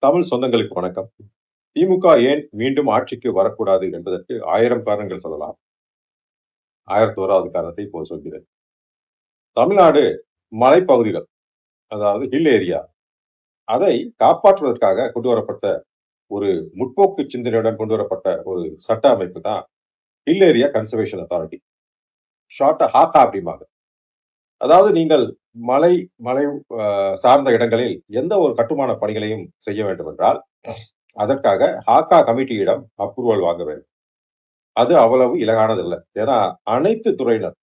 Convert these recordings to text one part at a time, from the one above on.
தமிழ் சொந்தங்களுக்கு வணக்கம். திமுக ஏன் மீண்டும் ஆட்சிக்கு வரக்கூடாது என்பதற்கு 1000 காரணங்கள் சொல்லலாம். 1001வது காரணத்தை இப்போது சொல்கிறேன். தமிழ்நாடு மலைப்பகுதிகள், அதாவது ஹில் ஏரியா. அதை காப்பாற்றுவதற்காக கொண்டு வரப்பட்ட ஒரு முற்போக்கு சிந்தனையுடன் கொண்டு வரப்பட்ட ஒரு சட்ட அமைப்பு தான் ஹில் ஏரியா கன்சர்வேஷன் அத்தாரிட்டி. ஷார்ட்டா ஹாக்கா அப்படிம்பாங்க. அதாவது நீங்கள் மலை மலை சார்ந்த இடங்களில் எந்த ஒரு கட்டுமான பணிகளையும் செய்ய வேண்டும் என்றால், அதற்காக ஹாக்கா கமிட்டியிடம் அப்ரூவல் வாங்க வேண்டும். அது அவ்வளவு இலகானதல்ல. ஏன்னா, அனைத்து துறையினர்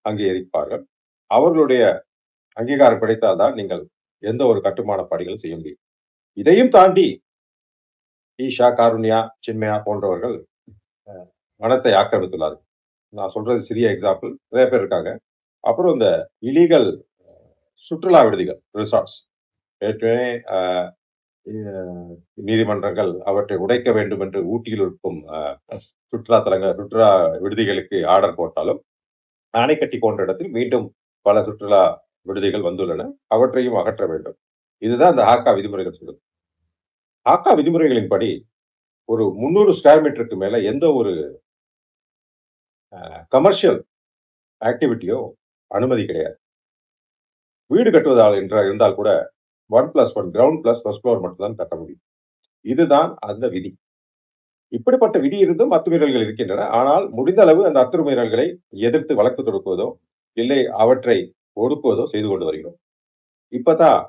அங்கீகரிப்பார்கள். அவர்களுடைய அங்கீகாரம் கிடைத்தால் தான் நீங்கள் எந்த ஒரு கட்டுமான பணிகளும் செய்ய முடியும். இதையும் தாண்டி ஈஷா, காருண்யா, சின்மயா போன்றவர்கள் வனத்தை ஆக்கிரமித்துள்ளார்கள். நான் சொல்றது சிறிய எக்ஸாம்பிள். நிறைய பேர் இருக்காங்க. அப்புறம் இந்த இல்லீகல் சுற்றுலா விடுதிகள், ரிசார்ட்ஸ். ஏற்கனவே நீதிமன்றங்கள் அவற்றை உடைக்க வேண்டும் என்று ஊட்டியில் இருக்கும் சுற்றுலா தலங்கள், சுற்றுலா விடுதிகளுக்கு ஆர்டர் போட்டாலும், அணைக்கட்டி போன்ற இடத்தில் மீண்டும் பல சுற்றுலா விடுதிகள் வந்துள்ளன. அவற்றையும் அகற்ற வேண்டும். இதுதான் இந்த ஹாக்கா விதிமுறைகள் சொல்லுது. ஹாக்கா விதிமுறைகளின்படி ஒரு 300 ஸ்கொயர் மீட்டருக்கு மேல எந்த ஒரு கமர்ஷியல் ஆக்டிவிட்டியோ அனுமதி கிடையாது. வீடு கட்டுவதால் இருந்தால் கூட 1+1 கிரவுண்ட் பிளஸ் ஃபர்ஸ்ட் ஃப்ளோர் மட்டும் தான் கட்ட முடியும். இதுதான் அந்த விதி. இப்படிப்பட்ட விதி இருந்தும் அத்துமீறல்கள் இருக்கின்றன. ஆனால் முடிந்த அளவு அந்த அத்துமீறல்களை எதிர்த்து வழக்கு தொடுக்குவதோ, இல்லை அவற்றை ஒடுக்குவதோ செய்து கொண்டு வருகிறோம். இப்பதான்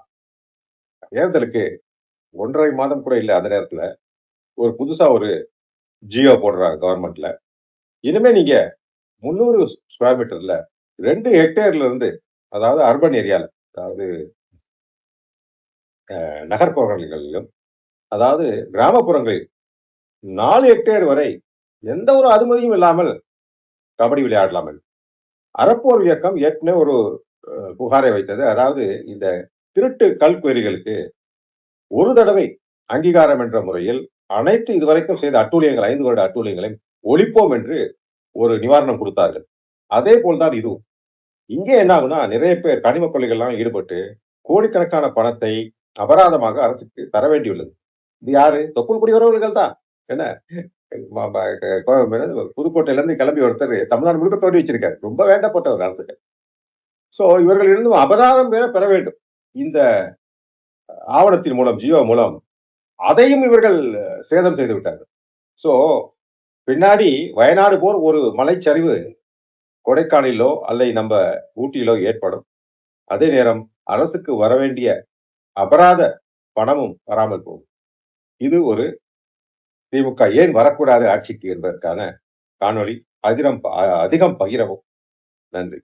தேர்தலுக்கு 1½ மாதம் கூட இல்ல. அந்த நேரத்துல புதுசா ஒரு ஜியோ போடுறாங்க கவர்மெண்ட்ல. இனிமே நீங்க 300 ஸ்கொயர் மீட்டர்ல 2 ஹெக்டேர்ல இருந்து, அதாவது அர்பன் ஏரியால, அதாவது நகர்ப்புறங்களிலும், அதாவது கிராமப்புறங்களில் 4 ஹெக்டேர் வரை எந்த ஒரு அனுமதியும் இல்லாமல் கபடி விளையாடலாம். அறப்போர் இயக்கம் ஏற்கனவே ஒரு புகாரை வைத்தது. அதாவது இந்த திருட்டு கல்குவரிகளுக்கு ஒரு தடவை அங்கீகாரம் என்ற முறையில் அனைத்து இதுவரைக்கும் செய்த அட்டூழியங்கள், 5 வருட அட்டூழியங்களையும் ஒழிப்போம் என்று ஒரு நிவாரணம் கொடுத்தார்கள். அதே போல்தான் இதுவும். இங்கே என்ன ஆகுனா, நிறைய பேர் கனிம கொள்ளைகள்லாம் ஈடுபட்டு கோடிக்கணக்கான பணத்தை அபராதமாக அரசுக்கு தர வேண்டியுள்ளது. இது யாரு? தொப்புள் குடி உறவுகள் தான். என்ன புதுக்கோட்டையில இருந்து கிளம்பி ஒருத்தர் தமிழ்நாடு முழுக்க தோண்டி வச்சிருக்காரு. ரொம்ப வேண்டப்பட்டவர் அரசுக்கு. சோ இவர்களிடம் அபராதம் வேற பெற வேண்டும். இந்த ஆவணத்தின் மூலம், ஜியோ மூலம் அதையும் இவர்கள் சேதம் செய்து விட்டார்கள். சோ பின்னாடி வயநாடு போர் ஒரு மலைச்சரிவு கொடைக்கானலிலோ அல்லது நம்ம ஊட்டியிலோ ஏற்படும். அதே நேரம் அரசுக்கு வரவேண்டிய அபராத பணமும் வராமல் போகும். இது ஒரு திமுக ஏன் வரக்கூடாது ஆட்சிக்கு என்பதற்கான காணொளி. அதிகம் பகிரவும். நன்றி.